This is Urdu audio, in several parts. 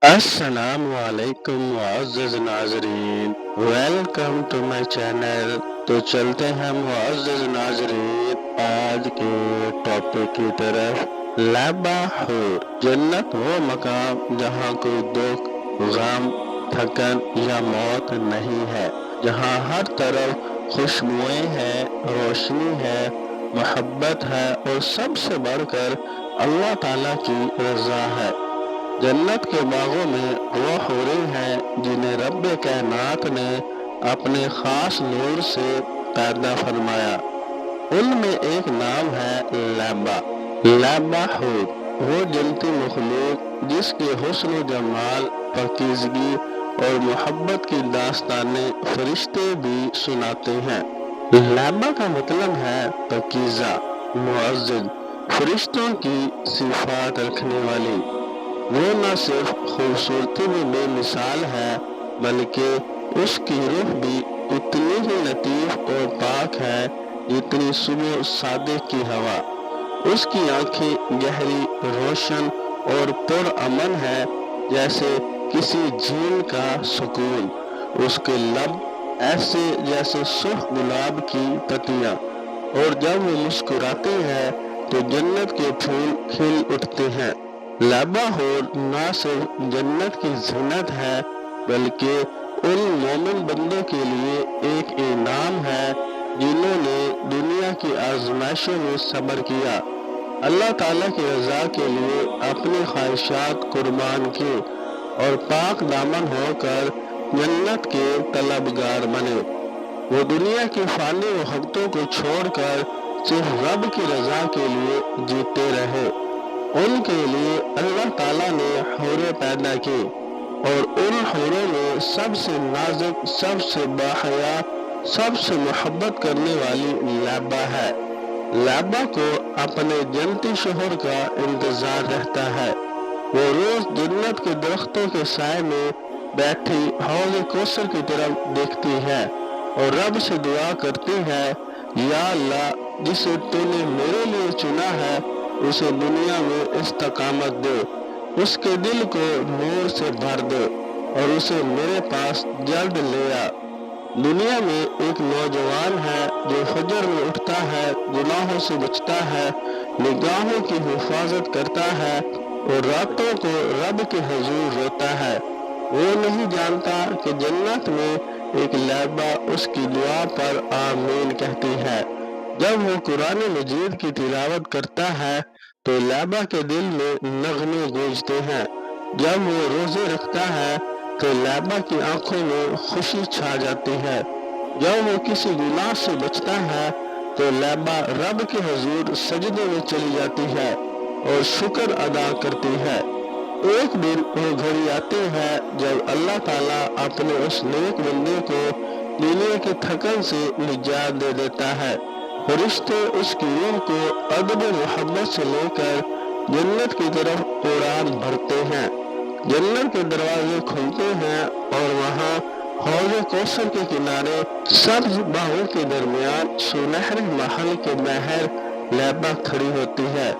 السلام علیکم معزز ناظرین، ویلکم ٹو مائی چینل۔ تو چلتے ہیں معزز ناظرین آج کے ٹاپک کی طرف۔ لابا حور، جنت وہ مقام جہاں کوئی دکھ، غم، تھکن یا موت نہیں ہے، جہاں ہر طرف خوشبوئیں ہیں، روشنی ہے، محبت ہے اور سب سے بڑھ کر اللہ تعالیٰ کی رضا ہے۔ جنت کے باغوں میں وہ حوریں ہیں جنہیں رب کائنات نے اپنے خاص نور سے پیدا فرمایا۔ ان میں ایک نام ہے لیبا۔ لیبا حور، وہ جنتی مخلوق جس کے حسن و جمال، پاکیزگی اور محبت کی داستانیں فرشتے بھی سناتے ہیں۔ لیبا کا مطلب ہے پاکیزہ، معزز، فرشتوں کی صفات رکھنے والی۔ وہ نہ صرف خوبصورتی میں بے مثال ہے بلکہ اس کی روح بھی اتنی ہی لطیف اور پاک ہے جتنی صبح صادق کی ہوا۔ اس کی آنکھیں گہری، روشن اور پر امن ہے جیسے کسی جھیل کا سکون۔ اس کے لب ایسے جیسے سرخ گلاب کی پتیاں، اور جب وہ مسکراتے ہیں تو جنت کے پھول کھل اٹھتے ہیں۔ لیبا حور نہ صرف جنت کی زینت ہے بلکہ ان مومن بندوں کے لیے ایک انعام ہے جنہوں نے دنیا کی آزمائشوں میں صبر کیا، اللہ تعالیٰ کی رضا کے لیے اپنی خواہشات قربان کی اور پاک دامن ہو کر جنت کے طلبگار بنے۔ وہ دنیا کی فانی وحدتوں کو چھوڑ کر صرف رب کی رضا کے لیے جیتے رہے۔ ان کے لیے اللہ تعالیٰ نے حوریں پیدا کی، اور ان حوروں میں سب سے نازک، سب سے باحیا، سب سے محبت کرنے والی لیبا ہے۔ لیبا کو اپنے جنتی شوہر کا انتظار رہتا ہے۔ وہ روز جنت کے درختوں کے سائے میں بیٹھی حوض کوثر کی طرف دیکھتی ہے اور رب سے دعا کرتی ہے، یا اللہ، جسے تو نے میرے لیے چنا ہے اسے دنیا میں استقامت دے، اس کے دل کو نور سے بھر دے اور اسے میرے پاس جلد لے آ۔ دنیا میں ایک نوجوان ہے جو فجر میں اٹھتا ہے، گناہوں سے بچتا ہے، نگاہوں کی حفاظت کرتا ہے اور راتوں کو رب کے حضور روتا ہے۔ وہ نہیں جانتا کہ جنت میں ایک لیبا اس کی دعا پر آمین کہتی ہے۔ جب وہ قرآن مجید کی تلاوت کرتا ہے تو لیبا کے دل میں نغمے گونجتے ہیں۔ جب وہ روزے رکھتا ہے تو لیبا کی آنکھوں میں خوشی چھا جاتی ہے۔ جب وہ کسی گناہ سے بچتا ہے تو لیبا رب کے حضور سجدے میں چلی جاتی ہے اور شکر ادا کرتی ہے۔ ایک دن وہ گھڑی آتی ہے جب اللہ تعالیٰ اپنے اس نیک بندے کو دنیا کے تھکن سے نجات دے دیتا ہے۔ فرشتے اس کی روح کو ادب و محبت سے لے کر جنت کی طرف اڑان بھرتے ہیں۔ جنت کے دروازے کھلتے ہیں اور وہاں حوض کوثر کے کنارے سبز باغوں کے درمیان سنہرے محل کے مہر لیبا کھڑی ہوتی ہے۔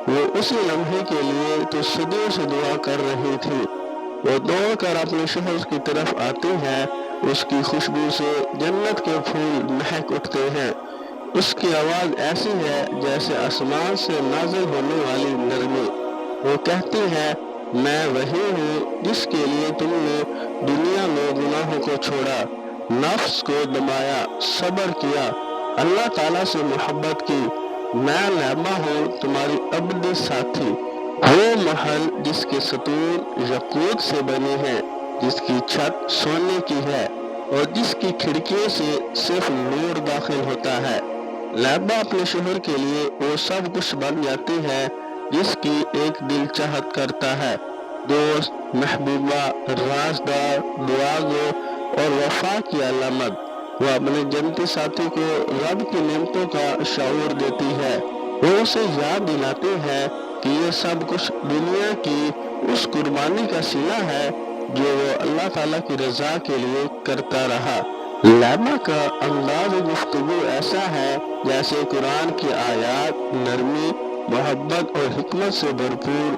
وہ اسی لمحے کے لیے تو صدیوں سے دعا کر رہی تھی۔ وہ دوڑ کر اپنے شوہر کی طرف آتی ہے، اس کی خوشبو سے جنت کے پھول مہک اٹھتے ہیں۔ اس کی آواز ایسی ہے جیسے آسمان سے نازل ہونے والی نرمی۔ وہ کہتی ہے، میں وہی ہوں جس کے لیے تم نے دنیا میں گناہوں کو چھوڑا، نفس کو دبایا، صبر کیا، اللہ تعالیٰ سے محبت کی۔ میں لیبا ہوں، تمہاری ابدی ساتھی۔ وہ محل جس کے ستون یاقوت سے بنے ہیں، جس کی چھت سونے کی ہے اور جس کی کھڑکیوں سے صرف نور داخل ہوتا ہے۔ لیبا اپنے شوہر کے لیے وہ سب کچھ بن جاتی ہے جس کی ایک دل چاہت کرتا ہے۔ دوست، محبوبہ، رازدار، دعاگو اور وفا کی علامت۔ وہ اپنے جنتی ساتھی کو رب کی نعمتوں کا شعور دیتی ہے۔ وہ اسے یاد دلاتی ہے کہ یہ سب کچھ دنیا کی اس قربانی کا صلہ ہے جو وہ اللہ تعالیٰ کی رضا کے لیے کرتا رہا۔ لیبا کا انداز گفتگو ایسا ہے جیسے قرآن کی آیات نرمی، محبت اور حکمت سے بھرپور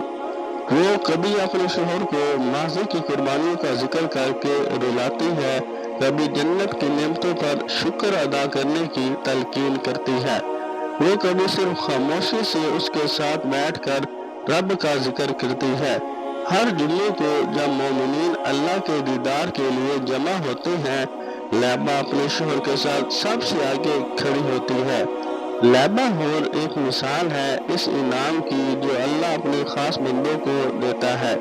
وہ کبھی اپنے شوہر کو ماضی کی قربانیوں کا ذکر کر کے رلاتی ہے، کبھی جنت کی نعمتوں پر شکر ادا کرنے کی تلقین کرتی ہے۔ وہ کبھی صرف خاموشی سے اس کے ساتھ بیٹھ کر رب کا ذکر کرتی ہے۔ ہر جمعے کو جب مومنین اللہ کے دیدار کے لیے جمع ہوتے ہیں، لیبا اپنے شوہر کے ساتھ سب سے آگے کھڑی ہوتی ہے۔ لیبا حور ایک مثال ہے اس انعام کی جو اللہ اپنے خاص بندوں کو دیتا ہے۔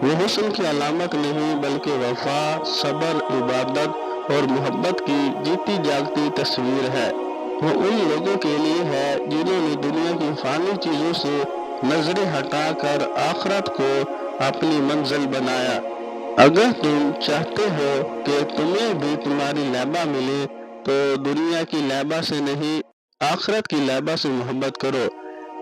وہ حسن کی علامت نہیں بلکہ وفا، صبر، عبادت اور محبت کی جیتی جاگتی تصویر ہے۔ وہ ان لوگوں کے لیے ہے جنہوں نے دنیا کی فانی چیزوں سے نظریں ہٹا کر آخرت کو اپنی منزل بنایا۔ اگر تم چاہتے ہو کہ تمہیں بھی تمہاری لیبا ملے تو دنیا کی لیبا سے نہیں، آخرت کی لیبا سے محبت کرو،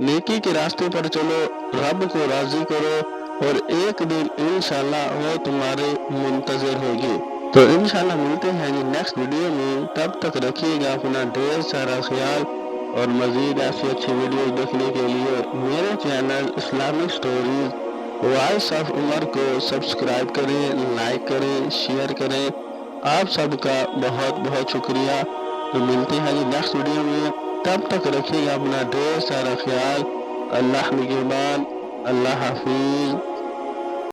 نیکی کے راستے پر چلو، رب کو راضی کرو اور ایک دن انشاءاللہ وہ تمہارے منتظر ہوگی۔ تو انشاءاللہ ملتے ہیں نیکسٹ ویڈیو میں، تب تک رکھیے گا اپنا ڈھیر سارا خیال، اور مزید ایسی اچھی ویڈیوز دیکھنے کے لیے میرے channel Islamic stories voice of Umar کو سبسکرائب کریں، لائک کریں، شیئر کریں۔ آپ سب کا بہت بہت شکریہ۔ تو ملتے ہیں نیکسٹ ویڈیو میں، تب تک رکھیے گا اپنا ڈھیر سارا خیال۔ اللہ نگہبان، اللہ حافظ۔